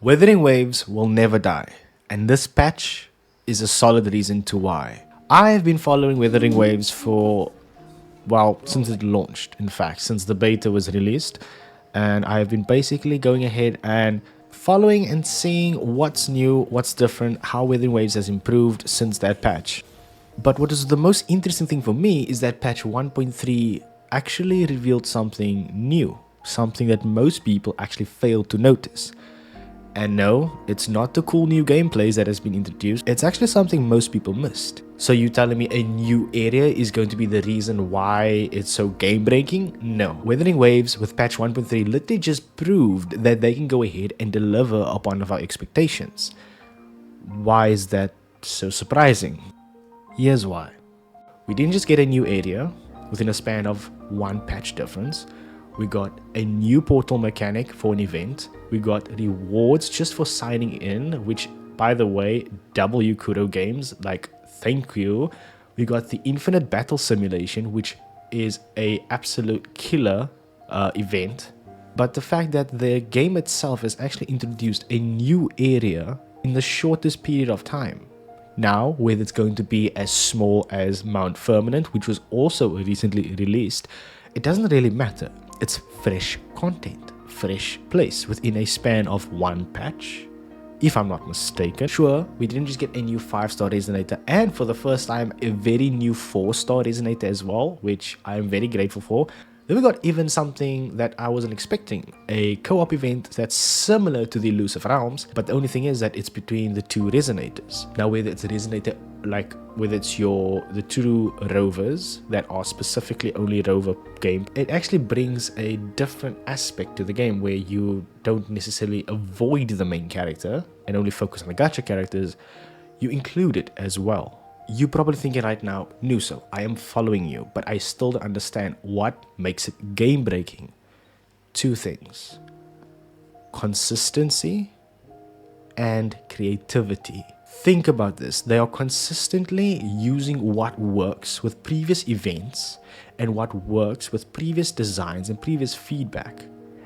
Wuthering Waves will never die, and this patch is a solid reason to why. I have been following Wuthering Waves for, well, since it launched, in fact, since the beta was released, and I have been basically going ahead and following and seeing what's new, what's different, how Wuthering Waves has improved since that patch. But what is the most interesting thing for me is that patch 1.3 actually revealed something new, something that most people actually failed to notice. And no, it's not the cool new gameplays that has been introduced, it's actually something most people missed. So you telling me a new area is going to be the reason why it's so game breaking? No. Wuthering Waves with patch 1.3 literally just proved that they can go ahead and deliver upon our expectations. Why is that so surprising? Here's why. We didn't just get a new area within a span of one patch difference. We got a new portal mechanic for an event. We got rewards just for signing in, which, by the way, W Kudo Games, like, thank you. We got the infinite battle simulation, which is a absolute killer event. But the fact that the game itself has actually introduced a new area in the shortest period of time. Now, whether it's going to be as small as Mount Firmament, which was also recently released, it doesn't really matter. It's fresh content, fresh place within a span of one patch, if I'm not mistaken. Sure, we didn't just get a new 5-star resonator, and for the first time a very new 4-star resonator as well, which I am very grateful for. Then we got even something that I wasn't expecting, a co-op event that's similar to the Elusive Realms, but the only thing is that it's between the two resonators. Now whether it's a resonator, like whether it's the two rovers that are specifically only rover game, it actually brings a different aspect to the game where you don't necessarily avoid the main character and only focus on the gacha characters, you include it as well. You're probably thinking right now, Nuso, I am following you, but I still don't understand what makes it game breaking. Two things: consistency and creativity. Think about this. They are consistently using what works with previous events and what works with previous designs and previous feedback.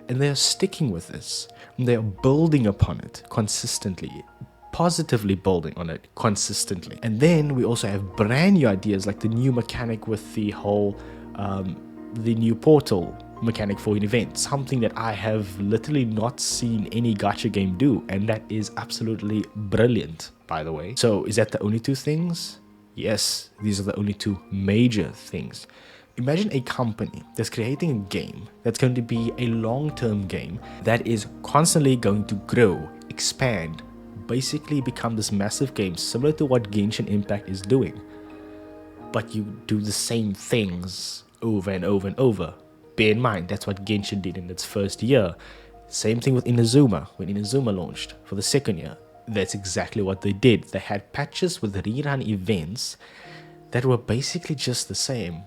And they are sticking with this. And they are building upon it consistently. Positively building on it consistently. And then we also have brand new ideas like the new mechanic with the whole, the new portal mechanic for an event, something that I have literally not seen any gacha game do, and that is absolutely brilliant, by the way. So is that the only two things? Yes, these are the only two major things. Imagine a company that's creating a game that's going to be a long-term game that is constantly going to grow, expand, basically become this massive game similar to what Genshin Impact is doing, but you do the same things over and over and over. Bear in mind, that's what Genshin did in its first year. Same thing with Inazuma, when Inazuma launched for the second year. That's exactly what they did. They had patches with rerun events that were basically just the same.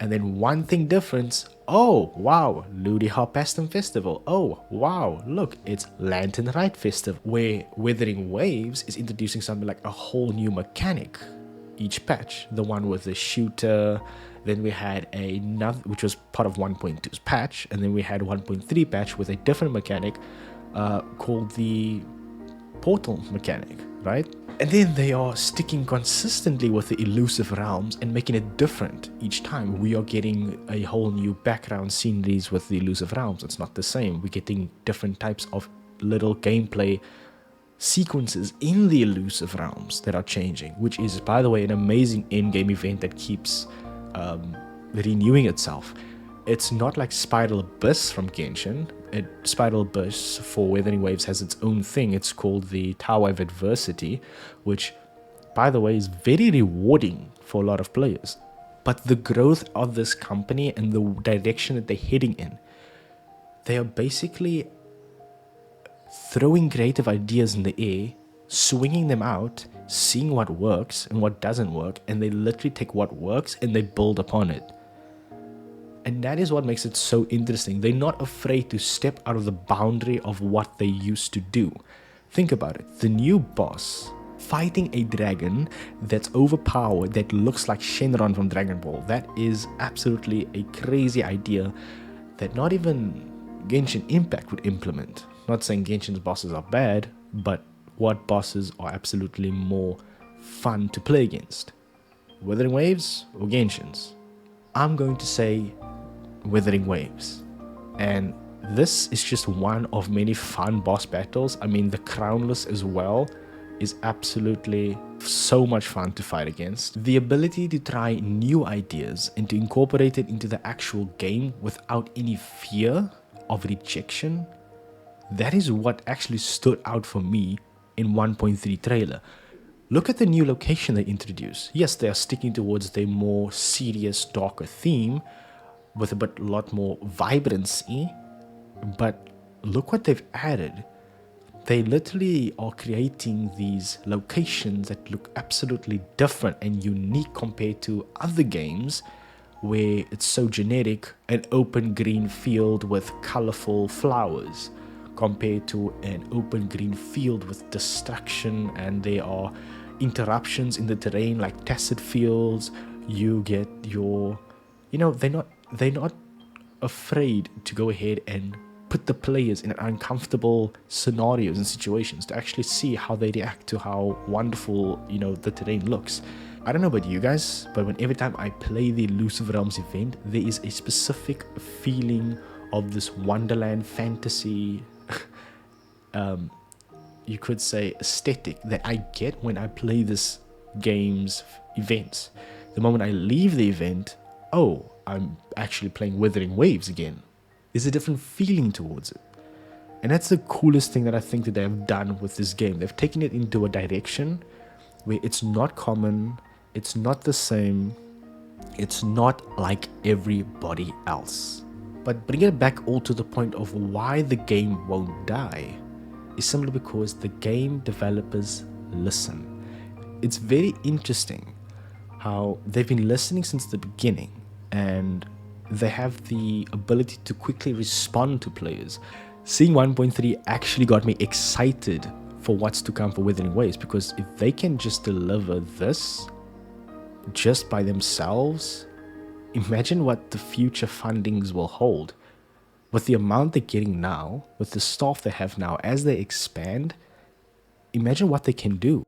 And then one thing different, oh wow, Ludi Harpastum Festival. Oh wow, look, it's Lantern Rite Festival, where Wuthering Waves is introducing something like a whole new mechanic each patch. The one with the shooter, then we had another, which was part of 1.2's patch, and then we had 1.3 patch with a different mechanic called the portal mechanic, right? And then they are sticking consistently with the Elusive Realms and making it different each time. We are getting a whole new background sceneries with the Elusive Realms. It's not the same. We're getting different types of little gameplay sequences in the Elusive Realms that are changing, which is, by the way, an amazing in-game event that keeps renewing itself. It's not like Spiral Abyss from Genshin. Spiral Abyss for Wuthering Waves has its own thing. It's called the Tower of Adversity, which, by the way, is very rewarding for a lot of players. But the growth of this company and the direction that they're heading in, they are basically throwing creative ideas in the air, swinging them out, seeing what works and what doesn't work, and they literally take what works and they build upon it. And that is what makes it so interesting. They're not afraid to step out of the boundary of what they used to do. Think about it. The new boss fighting a dragon that's overpowered, that looks like Shenron from Dragon Ball. That is absolutely a crazy idea that not even Genshin Impact would implement. Not saying Genshin's bosses are bad, but what bosses are absolutely more fun to play against? Wuthering Waves or Genshin's? I'm going to say Wuthering Waves. And this is just one of many fun boss battles. I mean, the Crownless as well is absolutely so much fun to fight against. The ability to try new ideas and to incorporate it into the actual game without any fear of rejection, that is what actually stood out for me in 1.3 trailer. Look at the new location they introduced. Yes, they are sticking towards their more serious, darker theme with a lot more vibrancy, but look what they've added. They literally are creating these locations that look absolutely different and unique compared to other games where it's so generic, an open green field with colorful flowers compared to an open green field with destruction, and there are interruptions in the terrain like tacit fields. You get your, they're not afraid to go ahead and put the players in uncomfortable scenarios and situations to actually see how they react to how wonderful, the terrain looks. I don't know about you guys, but every time I play the Elusive Realms event, there is a specific feeling of this wonderland fantasy, you could say aesthetic, that I get when I play this game's events. The moment I leave the event, oh, I'm actually playing Wuthering Waves again. There's a different feeling towards it. And that's the coolest thing that I think that they have done with this game. They've taken it into a direction where it's not common, it's not the same, it's not like everybody else. But bringing it back all to the point of why the game won't die is simply because the game developers listen. It's very interesting how they've been listening since the beginning, and they have the ability to quickly respond to players. Seeing 1.3 actually got me excited for what's to come for Wuthering Waves, because if they can just deliver this just by themselves, imagine what the future fundings will hold. With the amount they're getting now, with the staff they have now, as they expand, imagine what they can do.